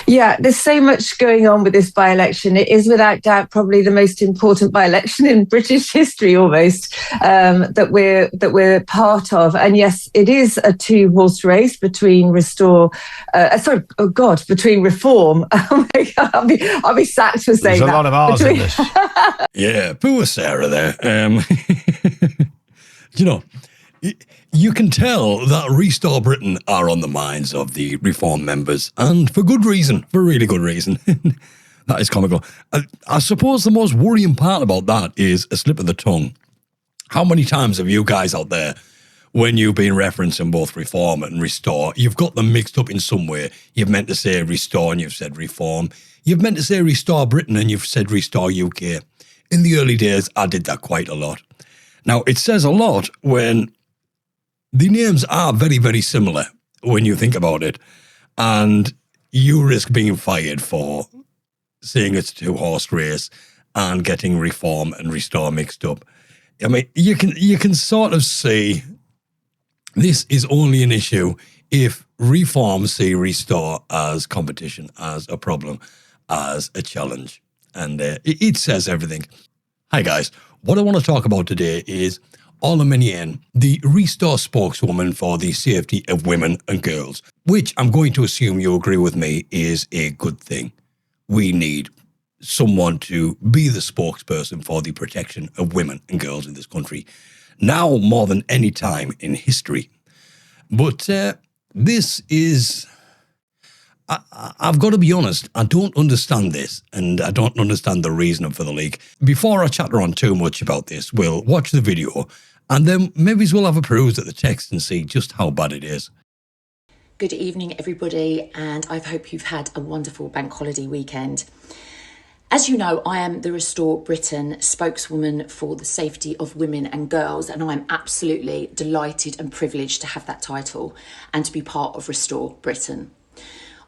Yeah, there's so much going on with this by-election. It is without doubt probably the most important by-election in British history, almost that we're part of. And yes, it is a two-horse race between between Reform. Oh my God, I'll be sacked for saying There's a that. lot of R's in this. Yeah, poor Sarah there. You know, you can tell that Restore Britain are on the minds of the Reform members, and for good reason, for really good reason. That is comical. I suppose the most worrying part about that is a slip of the tongue. How many times have you guys out there, when you've been referencing both Reform and Restore, you've got them mixed up in some way? You've meant to say Restore and you've said Reform. You've meant to say Restore Britain and you've said Restore UK. In the early days, I did that quite a lot. Now, it says a lot when the names are very, very similar when you think about it, and you risk being fired for saying it's a two-horse race and getting Reform and Restore mixed up. I mean, you can sort of see this is only an issue if Reform see Restore as competition, as a problem, as a challenge, and it says everything. Hi guys, what I want to talk about today is Orla Miniane, the Restore spokeswoman for the safety of women and girls, which I'm going to assume you agree with me is a good thing. We need someone to be the spokesperson for the protection of women and girls in this country, now more than any time in history. But this is... I've got to be honest, I don't understand this, and I don't understand the reasoning for the leak. Before I chatter on too much about this, we'll watch the video, and then maybe we'll have a peruse at the text and see just how bad it is. Good evening, everybody, and I hope you've had a wonderful bank holiday weekend. As you know, I am the Restore Britain spokeswoman for the safety of women and girls, and I'm absolutely delighted and privileged to have that title and to be part of Restore Britain.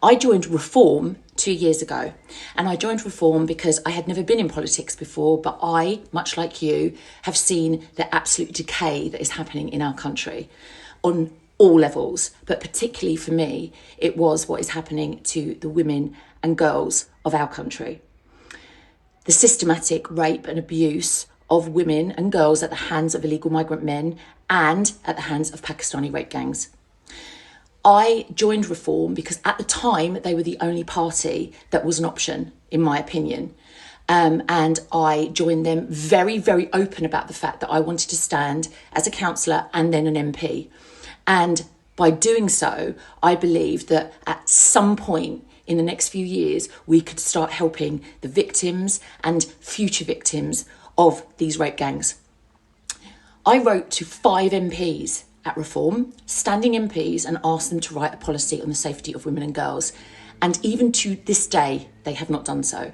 I joined Reform 2 years ago, and I joined Reform because I had never been in politics before, but I, much like you, have seen the absolute decay that is happening in our country on all levels, but particularly for me, it was what is happening to the women and girls of our country. The systematic rape and abuse of women and girls at the hands of illegal migrant men and at the hands of Pakistani rape gangs. I joined Reform because at the time they were the only party that was an option, in my opinion. And I joined them very, very open about the fact that I wanted to stand as a councillor and then an MP. And by doing so, I believed that at some point in the next few years, we could start helping the victims and future victims of these rape gangs. I wrote to 5 MPs at Reform, standing MPs, and asked them to write a policy on the safety of women and girls. And even to this day, they have not done so.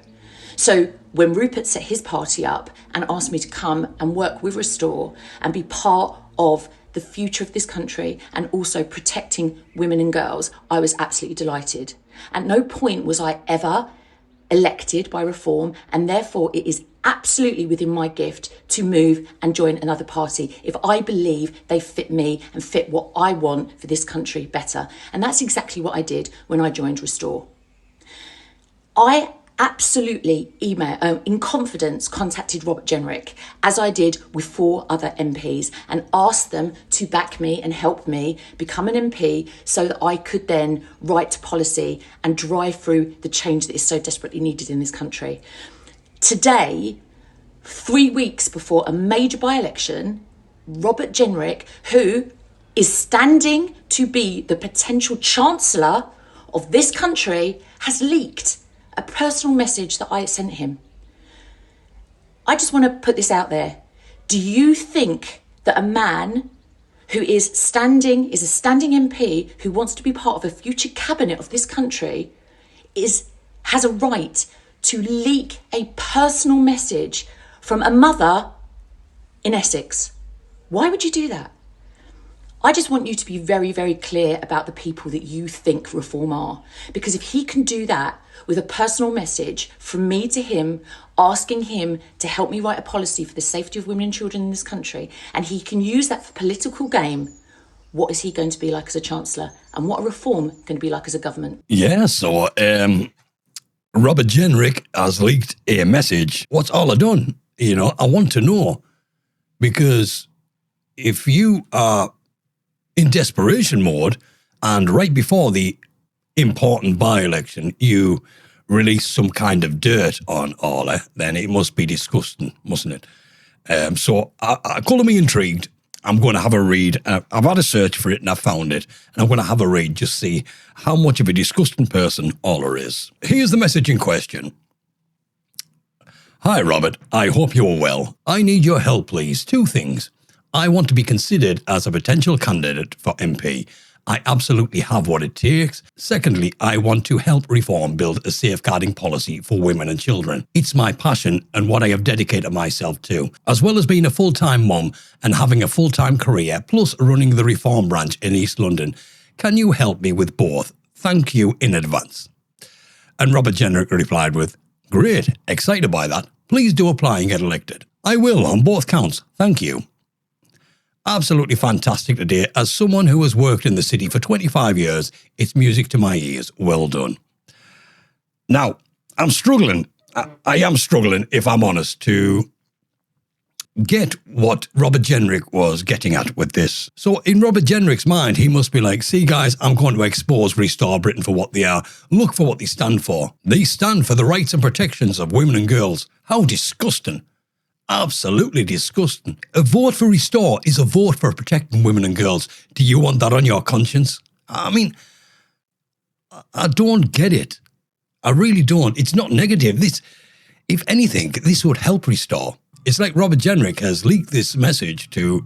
So when Rupert set his party up and asked me to come and work with Restore and be part of the future of this country and also protecting women and girls, I was absolutely delighted. At no point was I ever elected by Reform, and therefore it is absolutely within my gift to move and join another party if I believe they fit me and fit what I want for this country better. And that's exactly what I did when I joined Restore. I absolutely in confidence contacted Robert Jenrick, as I did with 4 other MPs, and asked them to back me and help me become an MP so that I could then write policy and drive through the change that is so desperately needed in this country. Today, 3 weeks before a major by-election, Robert Jenrick, who is standing to be the potential Chancellor of this country, has leaked a personal message that I sent him. I just want to put this out there. Do you think that a man who is a standing MP who wants to be part of a future cabinet of this country has a right to leak a personal message from a mother in Essex? Why would you do that? I just want you to be very, very clear about the people that you think Reform are. Because if he can do that with a personal message from me to him, asking him to help me write a policy for the safety of women and children in this country, and he can use that for political gain, What is he going to be like as a Chancellor? And what are reform going to be like as a government? Yeah, so Robert Jenrick has leaked a message. What's Ola done? I want to know. Because if you are in desperation mode and right before the important by-election, you release some kind of dirt on Ola, then it must be disgusting, mustn't it? So I colour me intrigued. I'm going to have a read. I've had a search for it and I found it. And I'm going to have a read, just see how much of a disgusting person Ola is. Here's the message in question. Hi, Robert. I hope you're well. I need your help, please. 2 things. I want to be considered as a potential candidate for MP. I absolutely have what it takes. Secondly, I want to help Reform build a safeguarding policy for women and children. It's my passion and what I have dedicated myself to, as well as being a full-time mum and having a full-time career, plus running the Reform branch in East London. Can you help me with both? Thank you in advance. And Robert Jenrick replied with, great, excited by that. Please do apply and get elected. I will on both counts. Thank you. Absolutely fantastic today. As someone who has worked in the city for 25 years, it's music to my ears. Well done. Now, I'm struggling. I am struggling, if I'm honest, to get what Robert Jenrick was getting at with this. So in Robert Jenrick's mind, he must be like, see guys, I'm going to expose Restore Britain for what they are. Look for what they stand for. They stand for the rights and protections of women and girls. How disgusting. Absolutely disgusting. A vote for Restore is a vote for protecting women and girls. Do you want that on your conscience? I mean, I don't get it. I really don't. It's not negative. This, if anything, this would help Restore. It's like Robert Jenrick has leaked this message to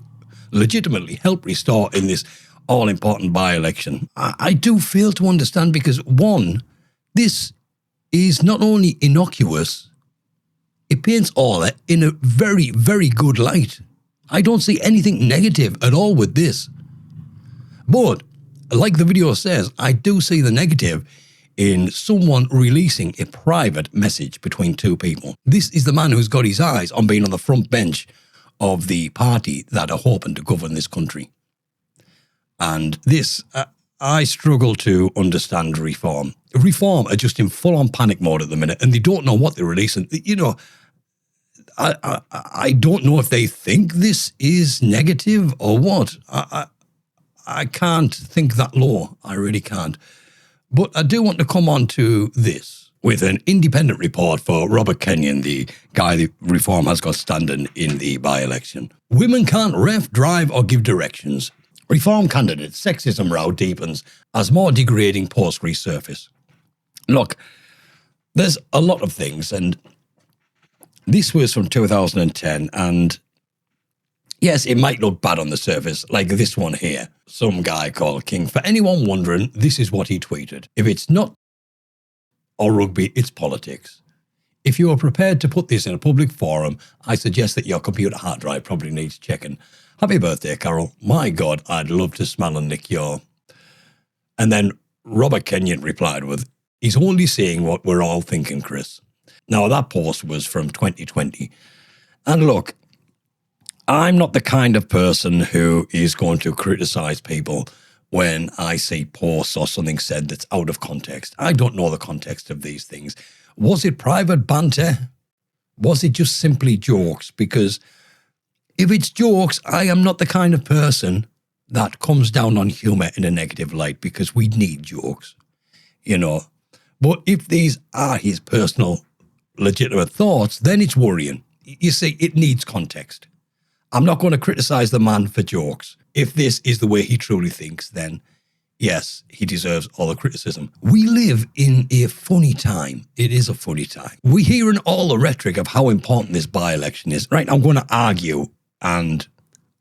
legitimately help Restore in this all-important by-election. I do fail to understand because, one, this is not only innocuous, it paints Ola in a very, very good light. I don't see anything negative at all with this. But, like the video says, I do see the negative in someone releasing a private message between 2 people. This is the man who's got his eyes on being on the front bench of the party that are hoping to govern this country. And this, I struggle to understand Reform. Reform are just in full-on panic mode at the minute, and they don't know what they're releasing. I don't know if they think this is negative or what. I can't think that low. I really can't. But I do want to come on to this with an independent report for Robert Kenyon, the guy that Reform has got standing in the by-election. Women can't ref, drive or give directions. Reform candidate sexism row deepens as more degrading posts resurface. Look, there's a lot of things, and this was from 2010, and yes, it might look bad on the surface, like this one here. Some guy called King. For anyone wondering, this is what he tweeted. If it's not or rugby, it's politics. If you are prepared to put this in a public forum, I suggest that your computer hard drive probably needs checking. Happy birthday, Carol. My God, I'd love to smell and lick your... And then Robert Kenyon replied with, he's only saying what we're all thinking, Chris. Now, that post was from 2020. And look, I'm not the kind of person who is going to criticize people when I see posts or something said that's out of context. I don't know the context of these things. Was it private banter? Was it just simply jokes? Because if it's jokes, I am not the kind of person that comes down on humor in a negative light, because we need jokes, But if these are his personal, legitimate thoughts, then it's worrying. You see, it needs context. I'm not going to criticize the man for jokes. If this is the way he truly thinks, then yes, he deserves all the criticism. We live in a funny time. It is a funny time. We're hearing all the rhetoric of how important this by-election is. Right, I'm going to argue, and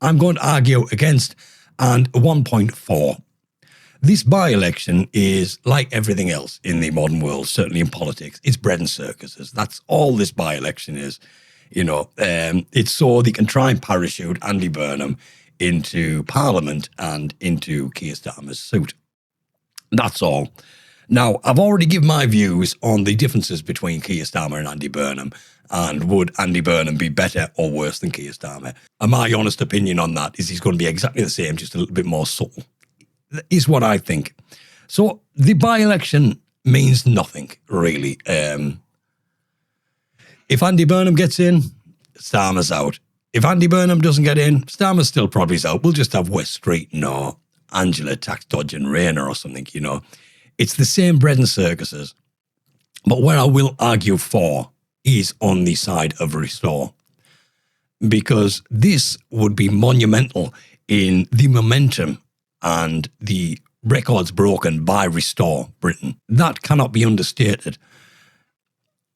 I'm going to argue against and 1.4. This by-election is like everything else in the modern world, certainly in politics. It's bread and circuses. That's all this by-election is. It's so they can try and parachute Andy Burnham into Parliament and into Keir Starmer's suit. That's all. Now, I've already given my views on the differences between Keir Starmer and Andy Burnham, and would Andy Burnham be better or worse than Keir Starmer? And my honest opinion on that is he's going to be exactly the same, just a little bit more subtle, is what I think. So the by-election means nothing, really. If Andy Burnham gets in, Starmer's out. If Andy Burnham doesn't get in, Starmer's still probably out. We'll just have West Street or Angela tax dodging Rayner or something, you know. It's the same bread and circuses. But where I will argue for is on the side of Restore, because this would be monumental in the momentum and the records broken by Restore Britain. That cannot be understated.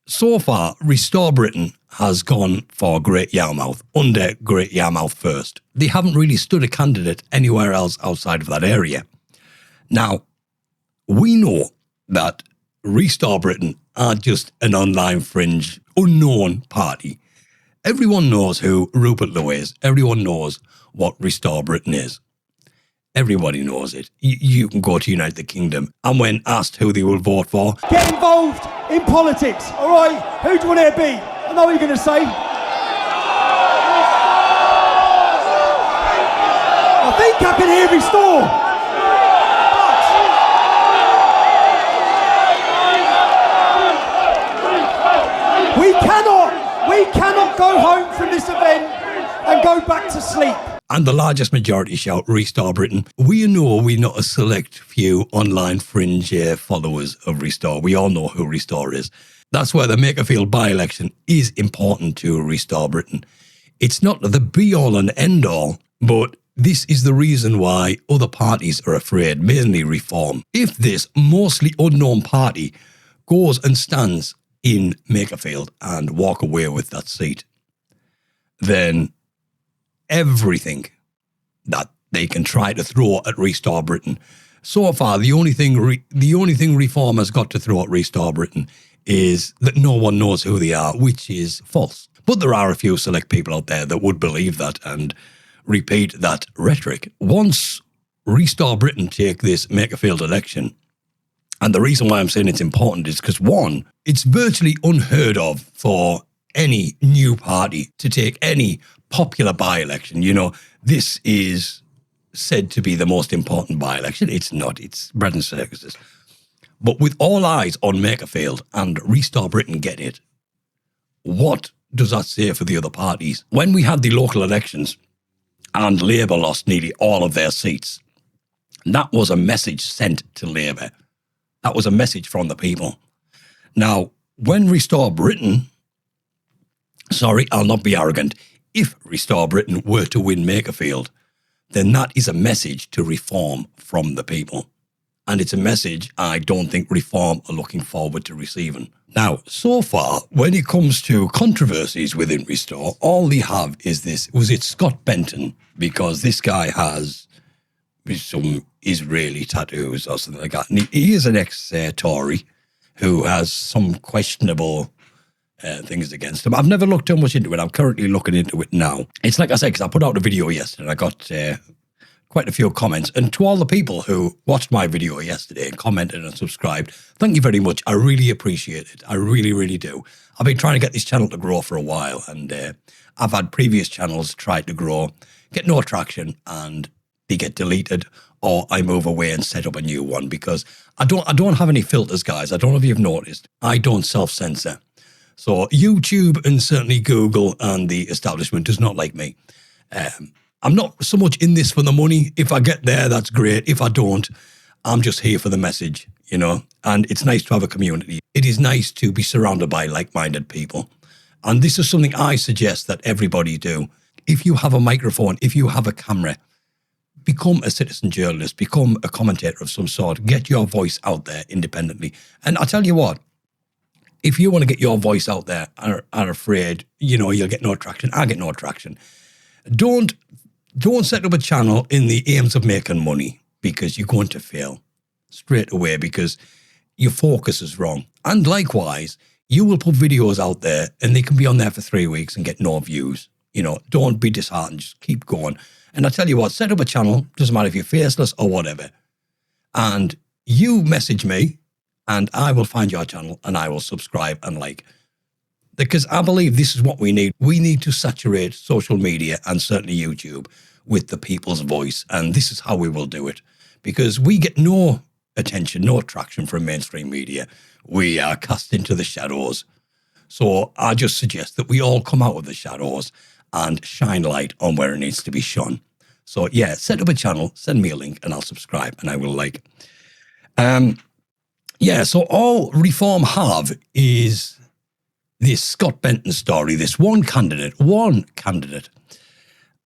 So far, Restore Britain has gone for Great Yarmouth, under Great Yarmouth first. They haven't really stood a candidate anywhere else outside of that area. Now, we know that Restore Britain are just an online fringe, unknown party. Everyone knows who Rupert Lowe is. Everyone knows what Restore Britain is. Everybody knows it. You can go to United Kingdom, and when asked who they will vote for, get involved in politics, all right? Who do you want to be? I know what you're going to say. I think I can hear Restore. We cannot go home from this event and go back to sleep. And the largest majority shout, Restore Britain. We know we're not a select few online fringe followers of Restore. We all know who Restore is. That's why the Makerfield by-election is important to Restore Britain. It's not the be-all and end-all, but this is the reason why other parties are afraid, mainly Reform. If this mostly unknown party goes and stands in Makerfield and walk away with that seat, then everything that they can try to throw at Restore Britain. So far, the only thing Reform has got to throw at Restore Britain is that no one knows who they are, which is false. But there are a few select people out there that would believe that and repeat that rhetoric. Once Restore Britain take this Makerfield election, and the reason why I'm saying it's important is because, one, it's virtually unheard of for any new party to take any popular by-election. You know, this is said to be the most important by-election. It's not. It's bread and circuses. But with all eyes on Makerfield and Restore Britain get it, what does that say for the other parties? When we had the local elections and Labour lost nearly all of their seats, that was a message sent to Labour. That was a message from the people. Now, when Restore Britain, I'll not be arrogant, if Restore Britain were to win Makerfield, then that is a message to Reform from the people. And it's a message I don't think Reform are looking forward to receiving. Now, so far, when it comes to controversies within Restore, all they have is this. Was it Scott Benton? Because this guy has some Israeli tattoos or something like that. And he is an ex-Tory who has some questionable things against him. I've never looked too much into it. I'm currently looking into it now. It's like I said, because I put out a video yesterday and I got quite a few comments. And to all the people who watched my video yesterday and commented and subscribed, thank you very much. I really appreciate it. I really, really do. I've been trying to get this channel to grow for a while, and I've had previous channels try to grow, get no traction, and they get deleted, or I move away and set up a new one, because I don't have any filters, guys. I don't know if you've noticed. I don't self-censor. So YouTube and certainly Google and the establishment does not like me. I'm not so much in this for the money. If I get there, that's great. If I don't, I'm just here for the message, you know. And it's nice to have a community. It is nice to be surrounded by like-minded people. And this is something I suggest that everybody do. If you have a microphone, if you have a camera, become a citizen journalist, become a commentator of some sort, get your voice out there independently. And I'll tell you what, if you want to get your voice out there and are afraid, you know, you'll get no traction, I get no traction. Don't set up a channel in the aims of making money, because you're going to fail straight away because your focus is wrong. And likewise, you will put videos out there and they can be on there for 3 weeks and get no views. You know, don't be disheartened, just keep going. And I tell you what, set up a channel, doesn't matter if you're faceless or whatever, and you message me and I will find your channel and I will subscribe and like. Because I believe this is what we need. We need to saturate social media and certainly YouTube with the people's voice. And this is how we will do it. Because we get no attention, no traction from mainstream media. We are cast into the shadows. So I just suggest that we all come out of the shadows and shine light on where it needs to be shone. So yeah, set up a channel, send me a link and I'll subscribe and I will like. Yeah, so all Reform have is this Scott Benton story, this one candidate.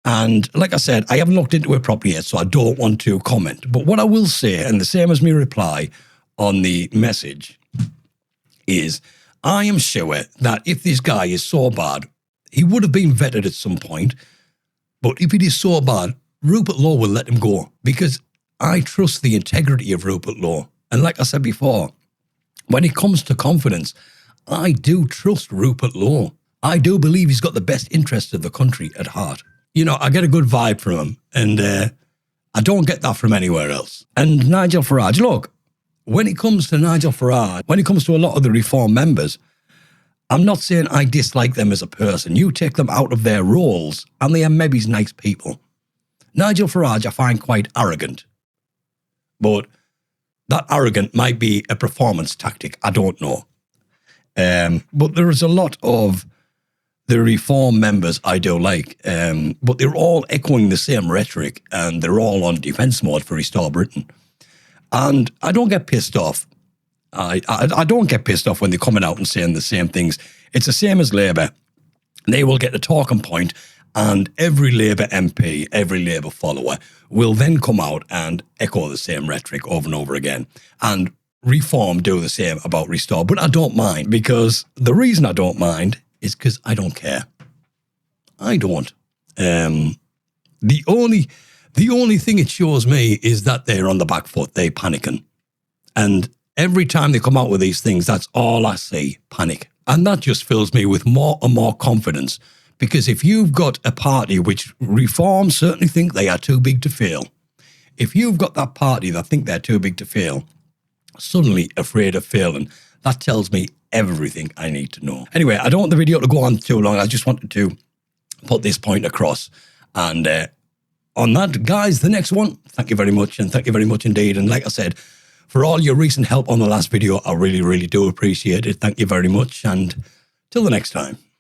And like I said, I haven't looked into it properly yet, so I don't want to comment. But what I will say, and the same as me reply on the message, is I am sure that if this guy is so bad, he would have been vetted at some point. But if it is so bad, Rupert Law will let him go because I trust the integrity of Rupert Law. And like I said before, when it comes to confidence, I do trust Rupert Law. I do believe he's got the best interests of the country at heart. You know, I get a good vibe from him, and I don't get that from anywhere else. And Nigel Farage, look, when it comes to Nigel Farage, when it comes to a lot of the Reform members, I'm not saying I dislike them as a person. You take them out of their roles, and they are maybe nice people. Nigel Farage I find quite arrogant, but that arrogant might be a performance tactic. I don't know. But there is a lot of the Reform members I do like, but they're all echoing the same rhetoric and they're all on defence mode for Restore Britain. And I don't get pissed off. I don't get pissed off when they're coming out and saying the same things. It's the same as Labour. They will get a talking point and every Labour MP, every Labour follower will then come out and echo the same rhetoric over and over again. And Reform do the same about Restore. But I don't mind, because the reason I don't mind is because I don't care. I don't. The only thing it shows me is that they're on the back foot. They're panicking. And every time they come out with these things, that's all I see, panic. And that just fills me with more and more confidence. Because if you've got a party which Reform certainly think they are too big to fail, if you've got that party that think they're too big to fail, suddenly afraid of failing, that tells me everything I need to know. Anyway, I don't want the video to go on too long. I just wanted to put this point across. And on that, guys, the next one, thank you very much. And thank you very much indeed. And like I said, for all your recent help on the last video, I really, really do appreciate it. Thank you very much. And till the next time.